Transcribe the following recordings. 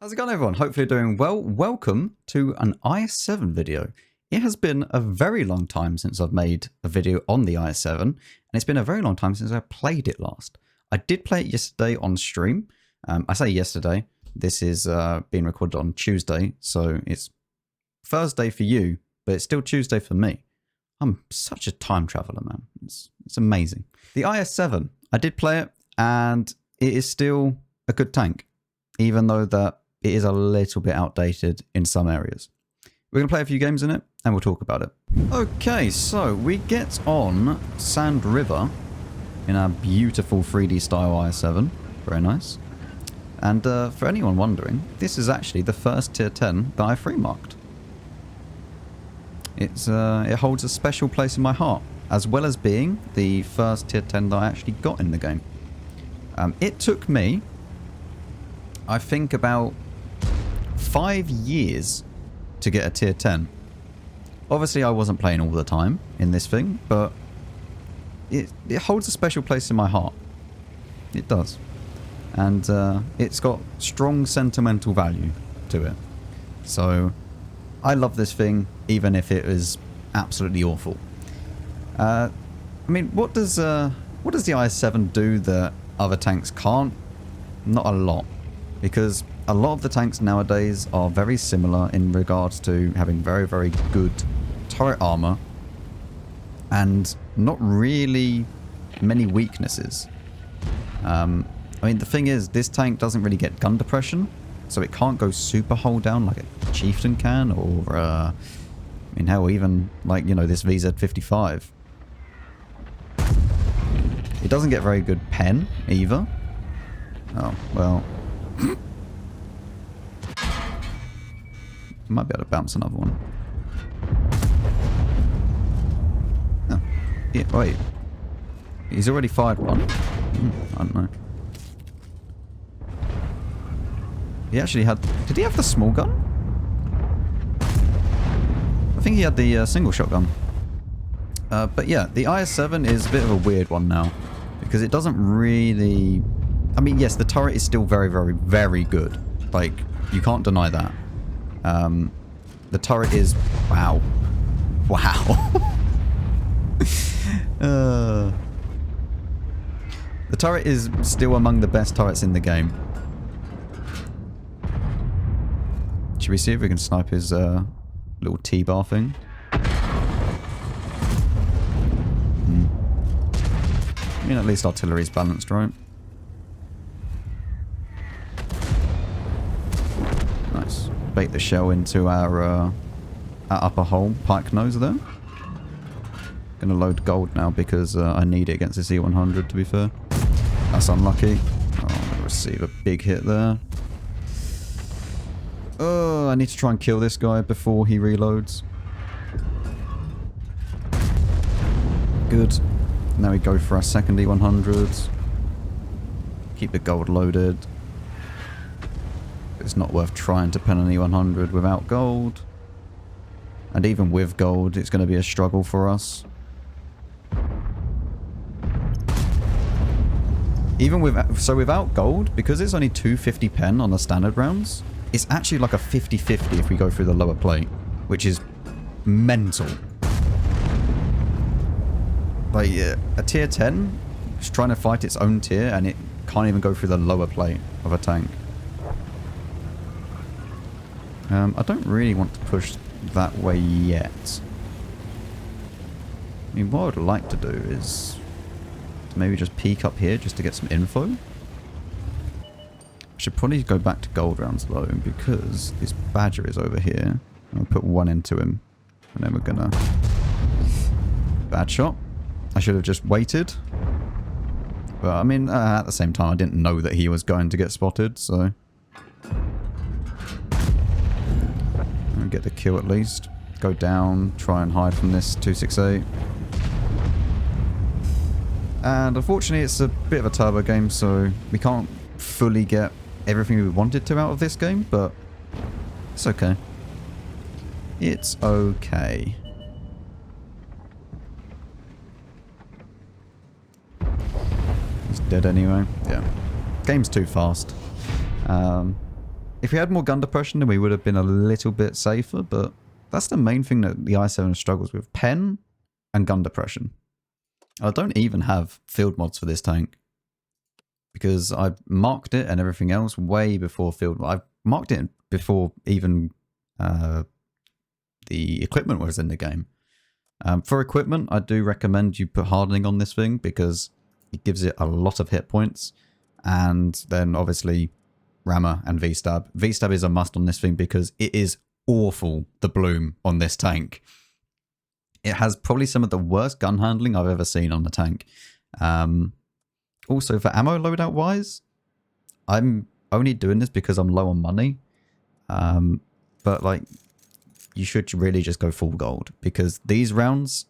How's it going, everyone? Hopefully you're doing well. Welcome to an IS-7 video. It has been a very long time since I've made a video on the IS-7, and it's been a very long time since I played it last. I did play it yesterday on stream. I say yesterday, this is being recorded on Tuesday, so it's Thursday for you, but it's still Tuesday for me. I'm such a time traveler, man. It's amazing. The IS-7, I did play it, and it is still a good tank, even though that it is a little bit outdated in some areas. We're going to play a few games in it, and we'll talk about it. Okay, so we get on Sand River in our beautiful 3D style IS-7. Very nice. And for anyone wondering, this is actually the first tier 10 that I free marked. It holds a special place in my heart, as well as being the first tier 10 that I actually got in the game. It took me, I think, about 5 years to get a tier 10. Obviously I wasn't playing all the time in this thing, but it holds a special place in my heart. It does. And it's got strong sentimental value to it. So I love this thing, even if it is absolutely awful. I mean, what does the IS-7 do that other tanks can't? Not a lot. Because a lot of the tanks nowadays are very similar in regards to having very, very good turret armor and not really many weaknesses. I mean, the thing is, this tank doesn't really get gun depression, so it can't go super hull down like a Chieftain can, or, I mean, hell, even, like, you know, this VZ-55. It doesn't get very good pen, either. Oh, well... Might be able to bounce another one. Oh. Yeah, wait. He's already fired one. I don't know. He actually had... Did he have the small gun? I think he had the single shotgun. But yeah, the IS-7 is a bit of a weird one now. Because it doesn't really... I mean, yes, the turret is still very, very, very good. Like, you can't deny that. The turret is... Wow. Wow. The turret is still among the best turrets in the game. Should we see if we can snipe his little T-bar thing? I mean, at least artillery's balanced, right? Nice. Bait the shell into our upper hole, pike nose there. Gonna load gold now because I need it against this E100, to be fair. That's unlucky. Oh, I'm gonna receive a big hit there. Oh, I need to try and kill this guy before he reloads. Good. Now we go for our second E100. Keep the gold loaded. It's not worth trying to pen an E100 without gold. And even with gold, it's going to be a struggle for us. So without gold, because it's only 250 pen on the standard rounds, it's actually like a 50-50 if we go through the lower plate, which is mental. Like, a tier 10 is trying to fight its own tier, and it can't even go through the lower plate of a tank. I don't really want to push that way yet. I mean, what I would like to do is to maybe just peek up here just to get some info. I should probably go back to gold rounds though, because this badger is over here. I'll put one into him, and then we're gonna... Bad shot. I should have just waited. But I mean, at the same time, I didn't know that he was going to get spotted, so... Get the kill at least. Go down, try and hide from this 268. And unfortunately it's a bit of a turbo game, so we can't fully get everything we wanted to out of this game, but it's okay. It's okay. He's dead anyway. Yeah. Game's too fast. If we had more gun depression, then we would have been a little bit safer, but that's the main thing that the IS-7 struggles with. Pen and gun depression. I don't even have field mods for this tank because I marked it and everything else way before field. I marked it before even the equipment was in the game. For equipment, I do recommend you put hardening on this thing because it gives it a lot of hit points. And then obviously rammer and V-stab. V-stab is a must on this thing because it is awful, the bloom on this tank. It has probably some of the worst gun handling I've ever seen on the tank. Also, for ammo loadout wise, I'm only doing this because I'm low on money. But like, you should really just go full gold because these rounds,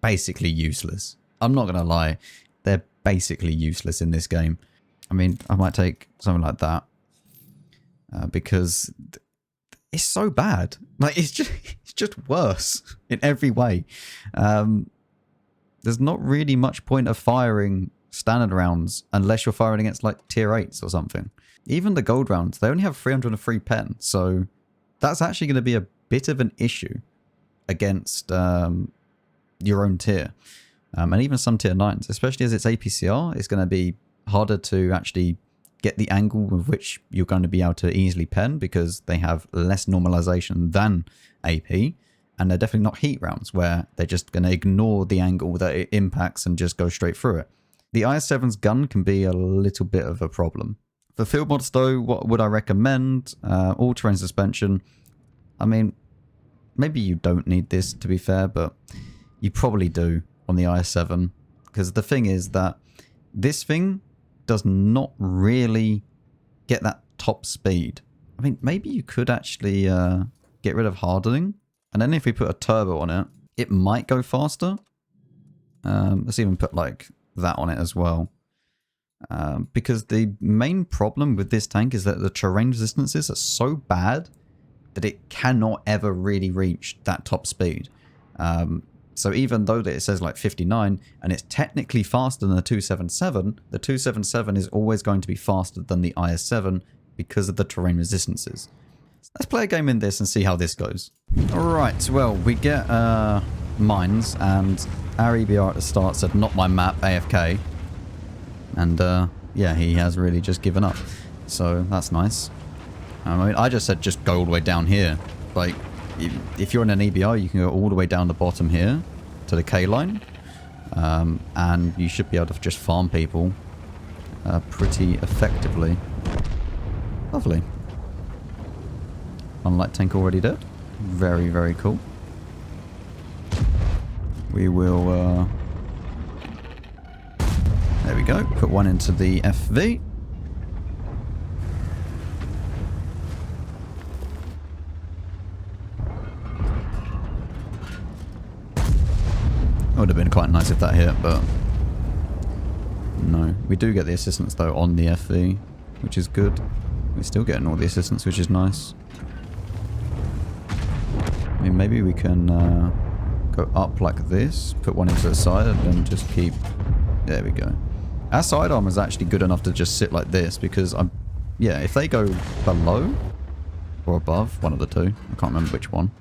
basically useless. I'm not going to lie. They're basically useless in this game. I mean, I might take something like that because it's so bad. Like, it's just worse in every way. There's not really much point of firing standard rounds unless you're firing against like tier 8s or something. Even the gold rounds, they only have 303 pen. So that's actually going to be a bit of an issue against your own tier. And even some tier 9s, especially as it's APCR, it's going to be harder to actually get the angle with which you're going to be able to easily pen because they have less normalization than AP. And they're definitely not heat rounds where they're just going to ignore the angle that it impacts and just go straight through it. The IS-7's gun can be a little bit of a problem. For field mods though, what would I recommend? All-terrain suspension. I mean, maybe you don't need this to be fair, but you probably do on the IS-7. Because the thing is that this thing does not really get that top speed. I mean, maybe you could actually get rid of hardening. And then if we put a turbo on it, it might go faster. Let's even put like that on it as well. Because the main problem with this tank is that the terrain resistances are so bad that it cannot ever really reach that top speed. So even though that it says like 59 and it's technically faster than the 277, the 277 is always going to be faster than the IS-7 because of the terrain resistances. Let's play a game in this and see how this goes. Alright, well, we get mines, and our EBR at the start said, not my map, AFK. And yeah, he has really just given up. So that's nice. I mean, I just said just go all the way down here. Like, if you're in an EBR, you can go all the way down the bottom here to the K line. And you should be able to just farm people pretty effectively. Lovely. Unlight tank already dead. Very, very cool. We will... there we go. Put one into the FV. It would have been quite nice if that hit, but... no. We do get the assistance, though, on the FV, which is good. We're still getting all the assistance, which is nice. I mean, maybe we can go up like this, put one into the side, and then just keep... there we go. Our sidearm is actually good enough to just sit like this, because I'm... yeah, if they go below or above, one of the two, I can't remember which one.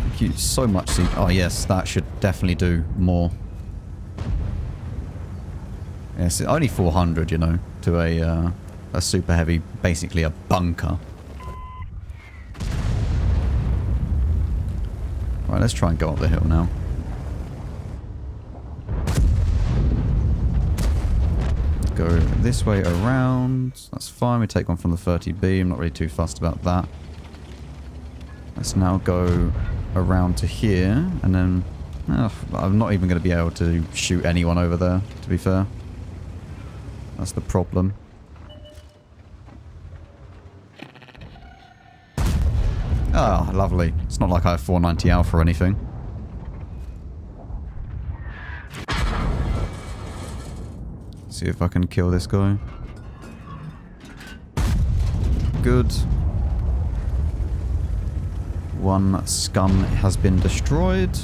Thank you so much. Oh yes, that should definitely do more. Yes, only 400, you know, to a super heavy, basically a bunker. Right, let's try and go up the hill now. Go this way around. That's fine. We take one from the 30B. I'm not really too fussed about that. Let's now go around to here, and then... I'm not even going to be able to shoot anyone over there, to be fair. That's the problem. Oh, lovely. It's not like I have 490 alpha or anything. See if I can kill this guy. Good. One scum has been destroyed.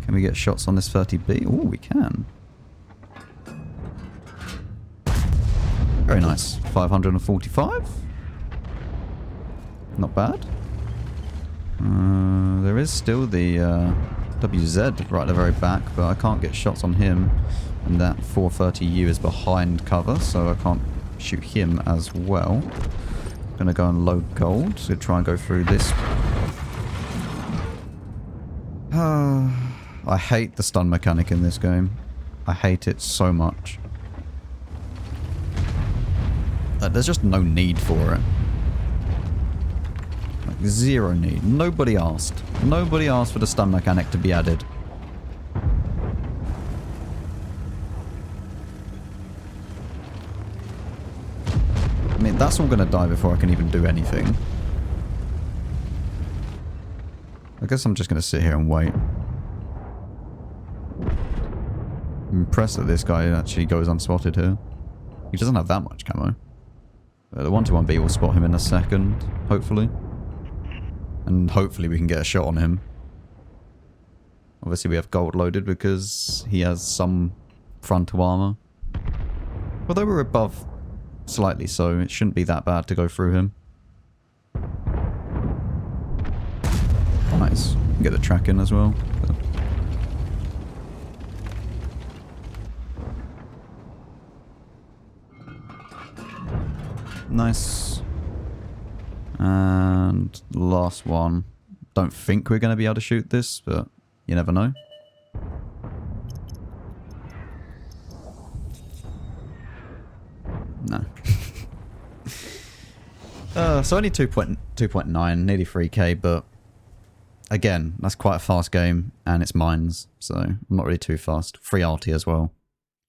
Can we get shots on this 30B? Oh, we can. Very nice. 545. Not bad. There is still the WZ right at the very back, but I can't get shots on him. And that 430U is behind cover, so I can't shoot him as well. Gonna go and load gold to try and go through this. I hate the stun mechanic in this game. I hate it so much. There's just no need for it. Like, zero need. Nobody asked. Nobody asked for the stun mechanic to be added. I mean, that's all going to die before I can even do anything. I guess I'm just going to sit here and wait. I'm impressed that this guy actually goes unspotted here. He doesn't have that much camo. The 121B will spot him in a second, hopefully. And hopefully we can get a shot on him. Obviously we have gold loaded because he has some frontal armor. Although we're above slightly, so it shouldn't be that bad to go through him. Nice. Get the track in as well. Nice. And last one. Don't think we're going to be able to shoot this, but you never know. No. So only 2.9, nearly 3k, but again, that's quite a fast game, and it's mines, so I'm not really too fast. Free RT as well.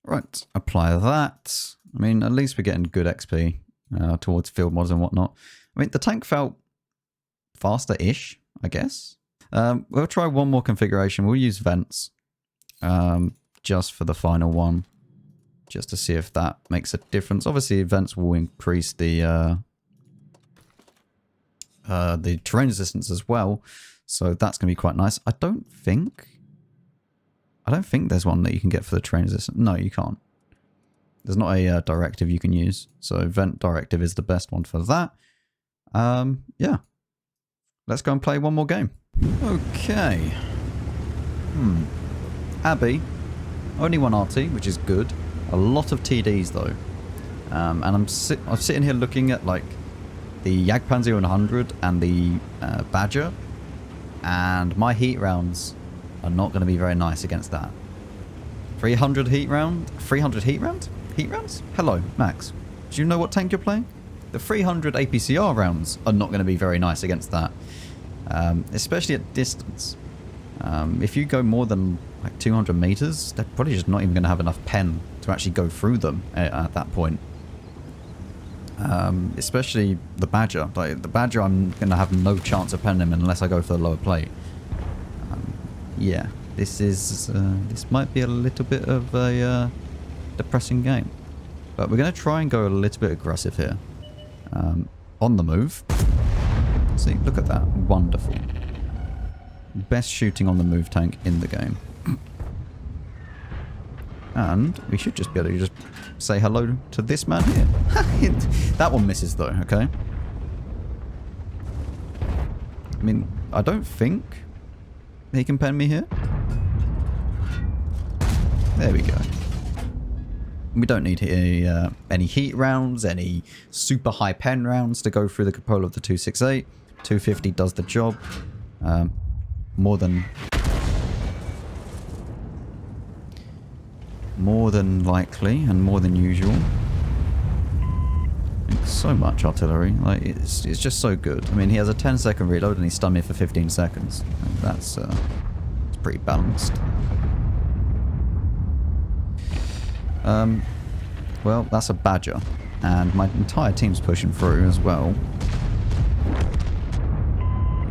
Right, apply that. I mean, at least we're getting good XP towards field mods and whatnot. I mean, the tank felt faster-ish, I guess. We'll try one more configuration. We'll use vents just for the final one, just to see if that makes a difference. Obviously, vents will increase the terrain resistance as well, so that's going to be quite nice. I don't think there's one that you can get for the terrain resistance. No, you can't. There's not a directive you can use, so vent directive is the best one for that. Yeah. Let's go and play one more game. Okay. Abbey. Only one RT, which is good. A lot of TDs though. And I'm sitting here looking at like the Jagdpanzer 100 and the Badger, and my heat rounds are not going to be very nice against that. 300 heat round? 300 heat round? Heat rounds? Hello, Max. Do you know what tank you're playing? The 300 APCR rounds are not going to be very nice against that. Especially at distance. If you go more than like 200 meters, they're probably just not even going to have enough pen to actually go through them at that point. Especially the Badger. Like the Badger, I'm going to have no chance of penning him unless I go for the lower plate. Yeah, this might be a little bit of a depressing game, but we're going to try and go a little bit aggressive here. On the move. See, look at that. Wonderful. Best shooting on the move tank in the game. And we should just be able to just say hello to this man here. That one misses though, okay? I mean, I don't think he can pen me here. There we go. We don't need any heat rounds, any super high pen rounds to go through the cupola of the 268. 250 does the job. More than likely and more than usual. So much artillery, like it's just so good. I mean, he has a 10-second reload and he stunned me for 15 seconds. That's it's pretty balanced. Well, that's a Badger, and my entire team's pushing through as well.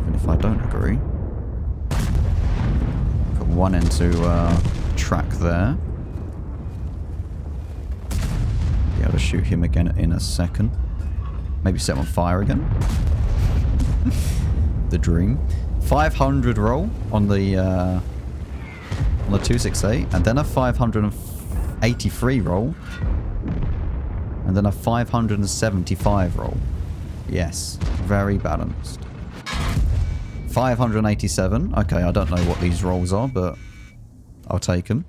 Even if I don't agree. Put one into track there. Be able to shoot him again in a second. Maybe set him on fire again. The dream. 500 roll on the on the 268, and then a 583 roll, and then a 575 roll. Yes, very balanced. 587. Okay, I don't know what these rolls are, but I'll take them,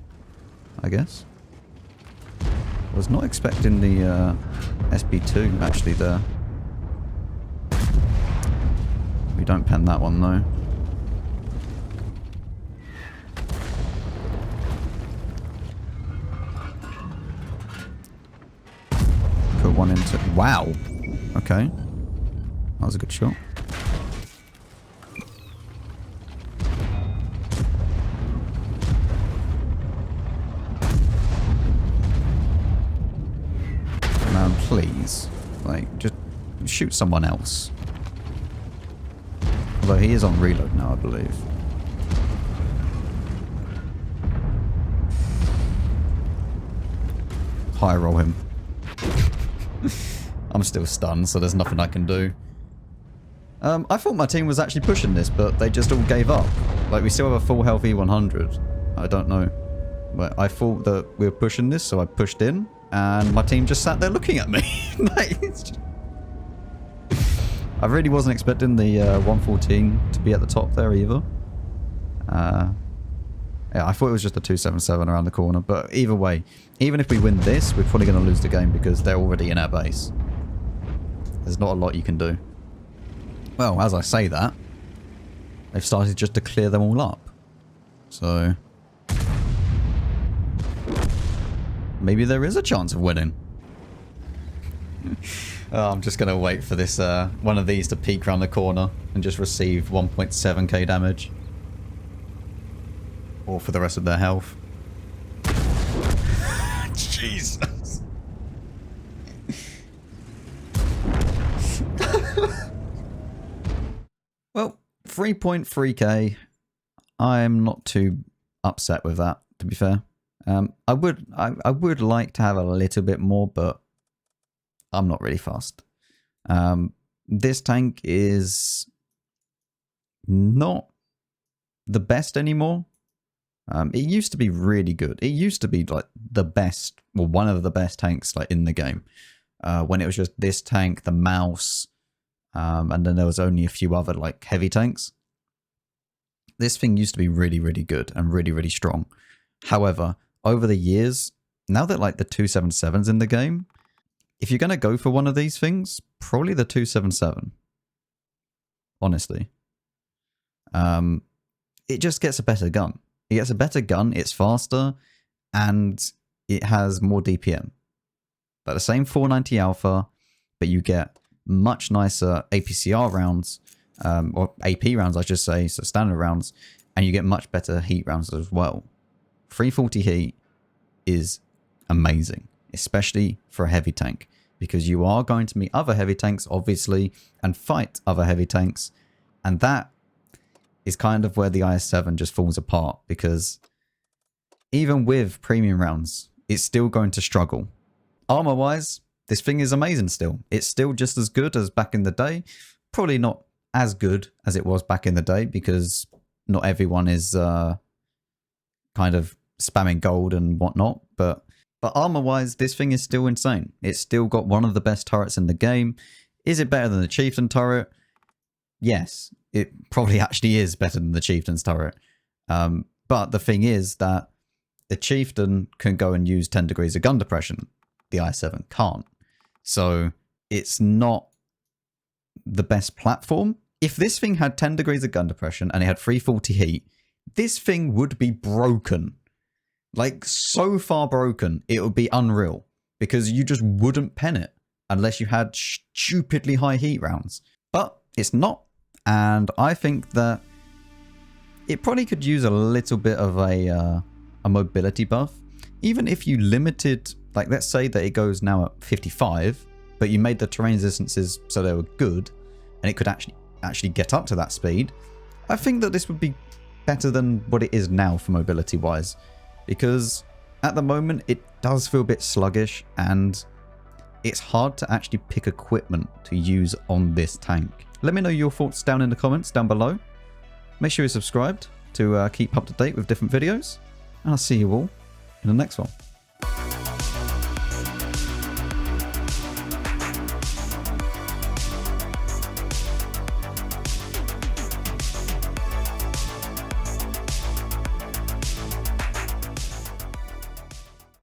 I guess. Was not expecting the SB2 actually there. We don't pen that one though. Put one into... Wow! Okay. That was a good shot. Man, please. Like, just shoot someone else. Although he is on reload now, I believe. High roll him. I'm still stunned, so there's nothing I can do. I thought my team was actually pushing this, but they just all gave up. Like, we still have a full health E100. I don't know. But I thought that we were pushing this, so I pushed in, and my team just sat there looking at me. Like, it's just... I really wasn't expecting the 114 to be at the top there either. Yeah, I thought it was just a 277 around the corner, but either way, even if we win this, we're probably going to lose the game because they're already in our base. There's not a lot you can do. Well, as I say that, they've started just to clear them all up. So... maybe there is a chance of winning. Oh, I'm just going to wait for this one of these to peek around the corner and just receive 1.7k damage. Or for the rest of their health. Jesus. Well, 3.3k. I'm not too upset with that, to be fair. I would like to have a little bit more, but I'm not really fast. This tank is not the best anymore. It used to be really good. It used to be like the best, well, one of the best tanks like in the game. When it was just this tank, the mouse, and then there was only a few other like heavy tanks. This thing used to be really, really good and really, really strong. However, over the years, now that like the 277's in the game, if you're going to go for one of these things, probably the 277. Honestly. It just gets a better gun. It gets a better gun, it's faster, and it has more DPM. Like the same 490 alpha, but you get much nicer APCR rounds, or AP rounds I should say, so standard rounds, and you get much better heat rounds as well. 340 heat is amazing, especially for a heavy tank, because you are going to meet other heavy tanks, obviously, and fight other heavy tanks, and that is kind of where the IS-7 just falls apart, because even with premium rounds, it's still going to struggle. Armor-wise, this thing is amazing still. It's still just as good as back in the day. Probably not as good as it was back in the day, because not everyone is kind of spamming gold and whatnot, but armor-wise, this thing is still insane. It's still got one of the best turrets in the game. Is it better than the Chieftain turret? Yes, it probably actually is better than the Chieftain's turret. But the thing is that the Chieftain can go and use 10 degrees of gun depression. The IS-7 can't. So it's not the best platform. If this thing had 10 degrees of gun depression and it had 340 heat, this thing would be broken. Like, so far broken, it would be unreal. Because you just wouldn't pen it unless you had stupidly high heat rounds. But it's not. And I think that it probably could use a little bit of a mobility buff. Even if you limited, like let's say that it goes now at 55, but you made the terrain distances so they were good, and it could actually get up to that speed, I think that this would be better than what it is now for mobility wise. Because at the moment it does feel a bit sluggish, and it's hard to actually pick equipment to use on this tank. Let me know your thoughts down in the comments down below. Make sure you're subscribed to keep up to date with different videos. and I'll see you all in the next one.